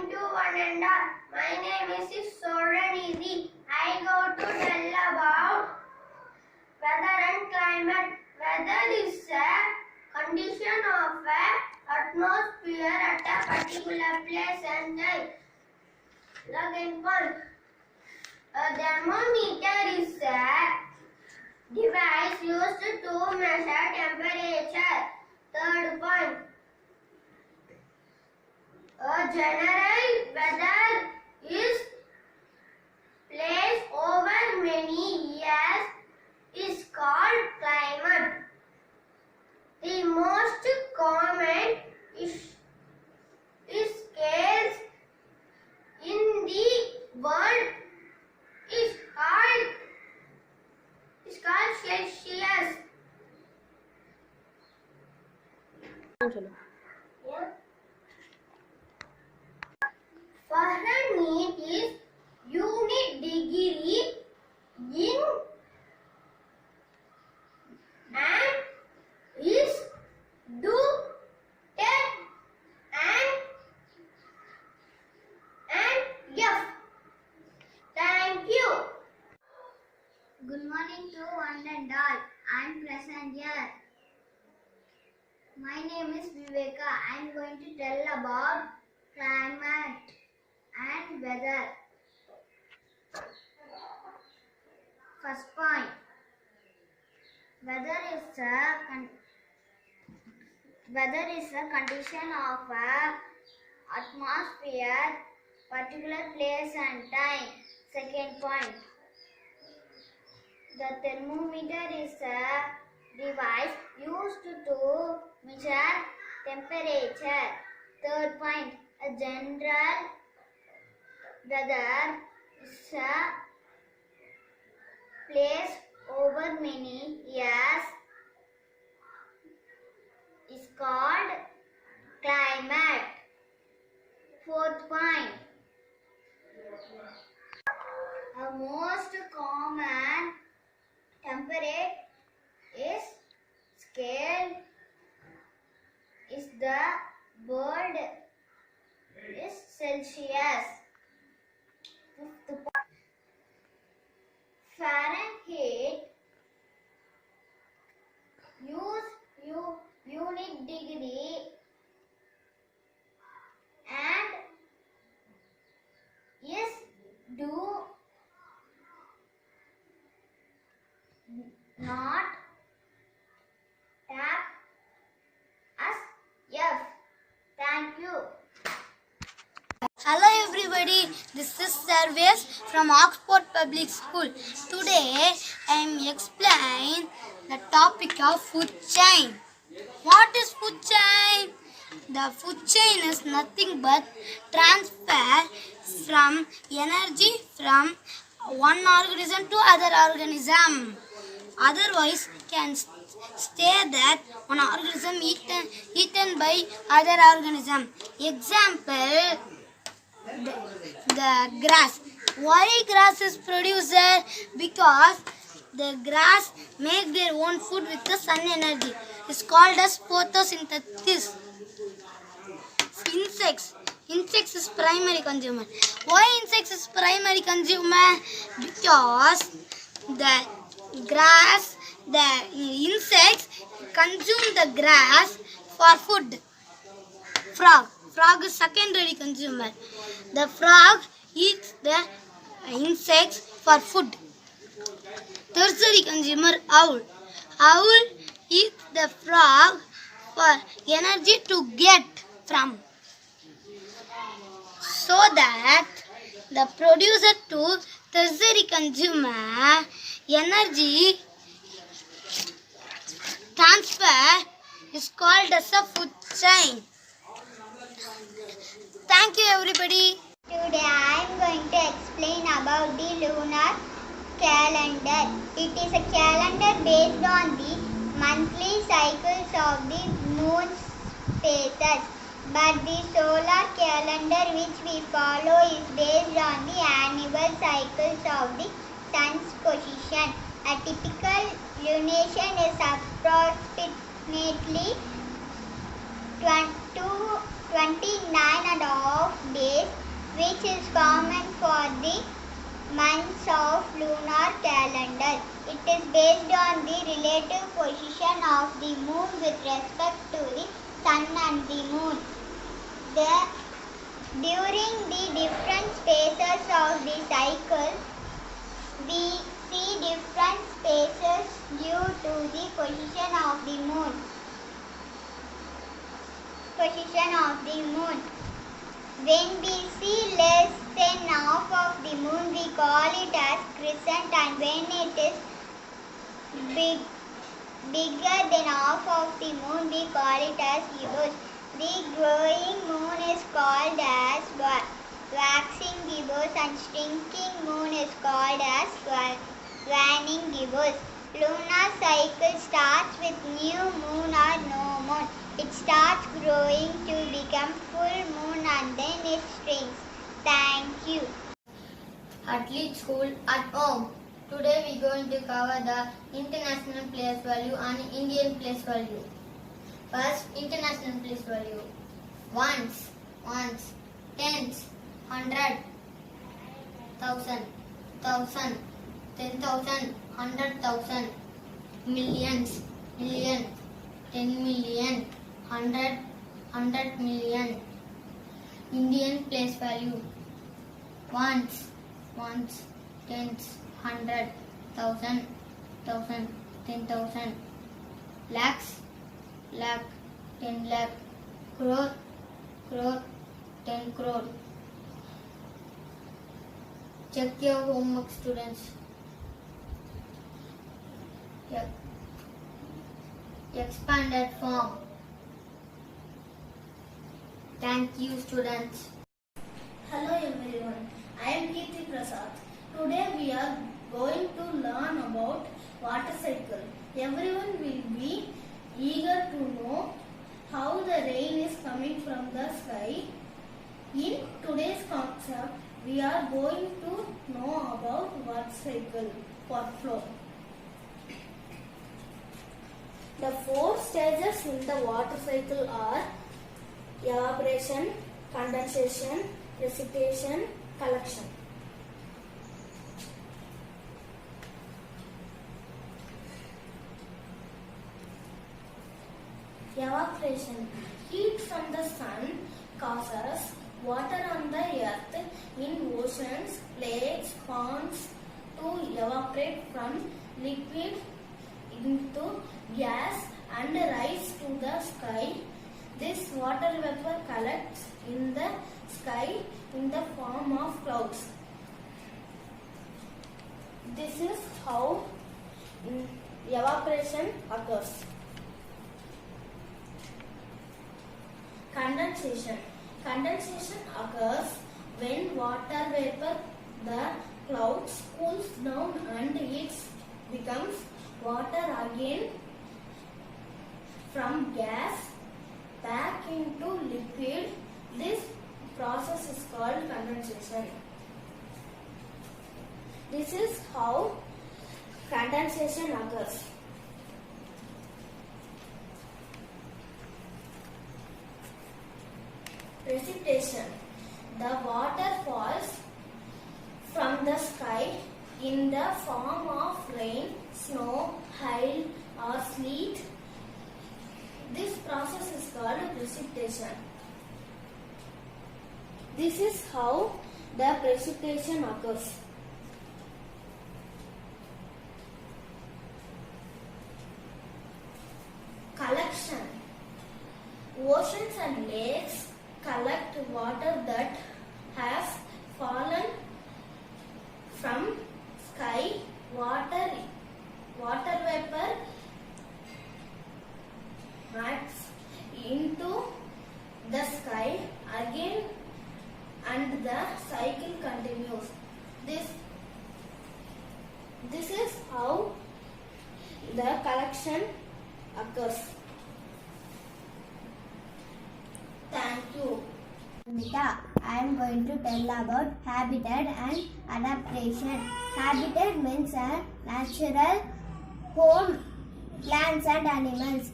morning to one and all. My name is Soranidhi. I go to tell about weather and climate. Weather is a condition of a atmosphere at a particular place and time. Second point. A thermometer is a device used to measure temperature. Third point. A general weather is place over many years is called climate. The most common scales in the world is called Celsius. Yeah. Fahrenheit is unit degree in and is do and F. Thank you. Good morning to one and all. I am present here. My name is Viveka. I am going to tell about climate and weather. First point. Weather is a condition of a atmosphere, particular place and time. Second point. The thermometer is a device used to measure temperature. Third point. A general weather is a place over many years is called climate. Fourth point. A most common temperature is scale is the word is Celsius. Fifth point. Fahrenheit unit degree and is do not tap as F. Thank you. Hello everybody, this is Sarvesh from Oxford Public School. Today I am explain the topic of food chain. What is food chain? The food chain is nothing but transfer from energy from one organism to other organism. Otherwise can say that one organism eaten by other organism. Example, the grass. Why grass is produced? Because the grass make their own food with the sun energy. It's called as photosynthesis. Insects is primary consumer. Why insects is primary consumer? Because the insects consume the grass for food. Frog is secondary consumer. The frog eats the insects for food. Tertiary consumer, owl. Owl eats the frog for energy to get from. So that the producer to tertiary consumer energy transfer is called as a food chain. Thank you everybody. Today I am going to explain about the lunar calendar. It is a calendar based on the monthly cycles of the moon's phases. But the solar calendar which we follow is based on the annual cycles of the sun's position. A typical lunation is approximately 29.5 days, which is common for the months of lunar calendar. It is based on the relative position of the moon with respect to the sun and the moon. During the different phases of the cycle, we see different phases due to the position of the moon. When we see less than half of the moon, we call it as crescent, and when it is bigger than half of the moon, we call it as gibbous. The growing moon is called as waxing gibbous, and shrinking moon is called as waning gibbous. Lunar cycle starts with new moon or no moon. It starts growing to become full moon and then it shrinks. Thank you. Athlete School at Home. Today we are going to cover the international place value and Indian place value. First, international place value. Ones, tens, hundred, thousand, 10,000, 100,000, millions, million, 10 million, 100 million. Indian place value. Ones, tens, 100, 1,000, 10,000. Lakhs, lakh, 10 lakh. Crore, 10 crore. Check your homework, students. Expanded form. Thank you, students. Hello everyone, I am Kirti Prasad. Today we are going to learn about water cycle. Everyone will be eager to know how the rain is coming from the sky. In today's concept, we are going to know about water cycle, water flow. The 4 stages in the water cycle are evaporation, condensation, precipitation, collection. Evaporation. Heat from the sun causes water on the earth in oceans, lakes, ponds to evaporate from liquid into gas and rise to the sky. This water vapor collects in the sky in the form of clouds. This is how evaporation occurs. Condensation. Condensation occurs when water vapor, the clouds, cools down and it becomes water again from gas back into liquid. This process is called condensation. This is how condensation occurs. Precipitation. The water falls from the sky in the form of rain, snow, hail or sleet. This process is called precipitation. This is how the precipitation occurs. Collection. Oceans and lakes collect water that has fallen from sky. Water vapor acts into the sky again and the cycle continues. This is how the collection occurs. Thank you. I am going to tell about habitat and adaptation. Habitat means a natural home, plants and animals.